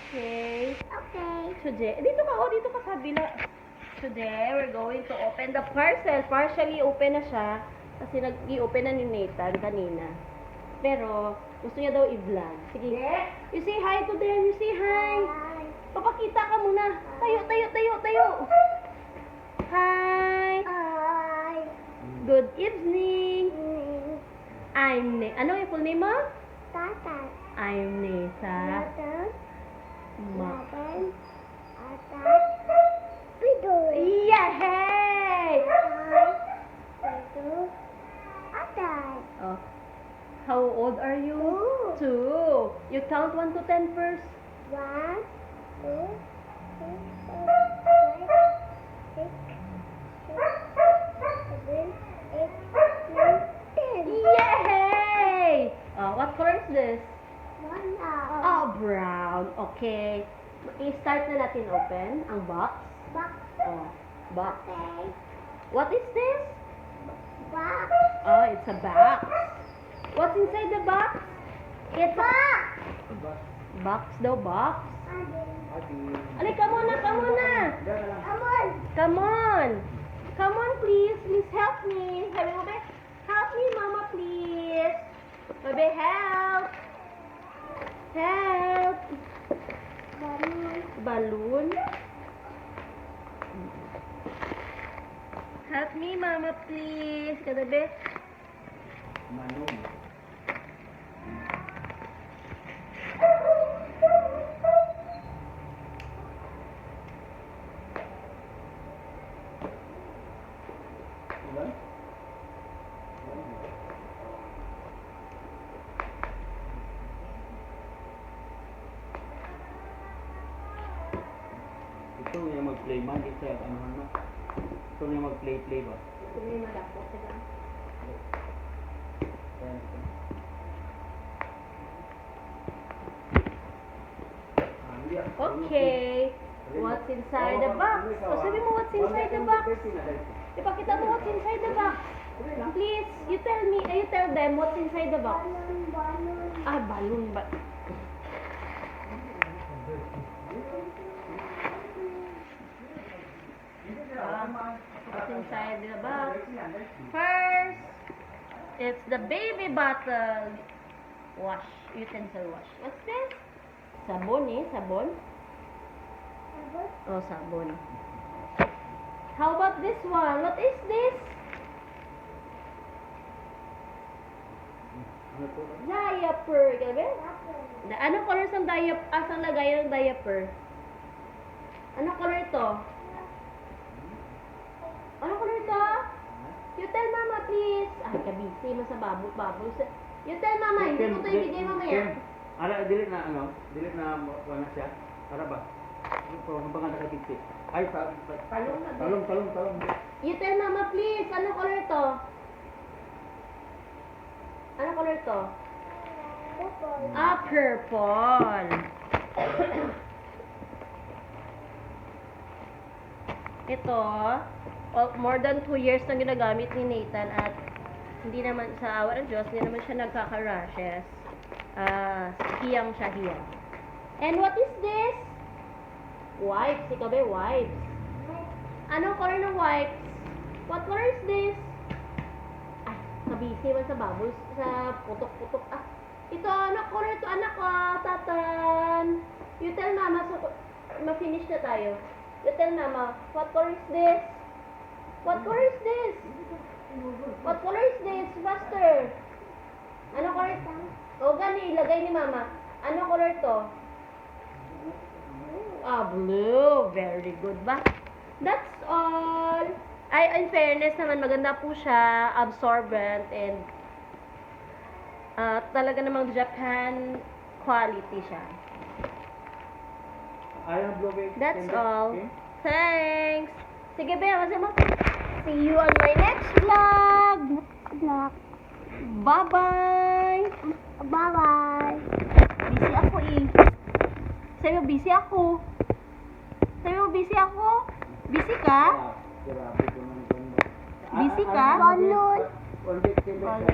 Okay. Okay. Today, dito ka sa kabila. Today, we're going to open the parcel. Partially open na siya. Kasi nag-i-open na ni Nathan kanina. Pero, gusto niya daw i-vlog. Sige. You say hi to them. You say hi. Hi. Papakita ka muna. Tayo. Hi. Hi. Good evening. Ano yung full name mo? Tata. I'm Nesa. Tata. Ma. Tata. Tata. Pido. Yay! Pido. Tata. Oh. How old are you? 2. You count 1 to 10 first. 1, 2, 3, 4, 5, 6, 7, 8, 9, 10. Yay! What color is this? Wow. Oh, brown. Okay. I-start na natin open ang box. Box. Oh, box. Okay. What is this? Box. Oh, it's a box. What's inside the box? It's a Box. box daw, box. Come Ali, come on. Come on, please. Please help me. Help me, Mama, please. Baby, help. Help. Balloon. Help me, Mama, please. Kadabi. Ito yung mag-play man, ito yung ano. Ito yung mag-play ba? Okay. What's inside the box? O, sabi mo what's inside the box. Ipakita mo what's inside the box. Please, you tell them what's inside the box. Ah, balloon ba? What's inside the box? First, it's the baby bottle. Utensil wash. What's this? Sabon sabon. Oh, sabon. How about this one? What is this? Diaper. Gabi? Anong color ng diaper? Asang lagay ng diaper? Anong color ito? Anong color ito? You tell mama, please. Ay, kabisi mo sa baboy. You tell mama, hindi ko ito ibigay mamaya. Dili na wala siya. Para ba? Ito, habang nga nakatigti. Ay, talong. You tell mama, please. Anong color ito? Anong color ito? Ah, purple. Ito, more than 2 years na ginagamit ni Nathan at hindi naman sa awa ng Diyos, hindi naman siya nagkaka-rashes. Hiyang siya. And what is this? Wipes. Ikaw ba wipes? Anong color ng wipes? What color is this? Ay, kabisi man sa baboy. Sa putok-putok. Ito, anong color ito? Anak ko, tatan. You tell mama, so ma-finish na tayo. You tell mama, what color is this? What color is this? What color is this? Faster. Ano color ito? O, gani, ilagay ni mama. Ano color to? Blue. Very good ba? That's all. Ay, in fairness naman, maganda po siya. Absorbent and talaga namang Japan quality siya. That's all. Thanks. Sige, Bea, kasi mo. See you on my next vlog. Bye-bye. Bye-bye. Busy ako Sabi mo, busy ako. Busy ka? Busy ka? Balloon. Balloon.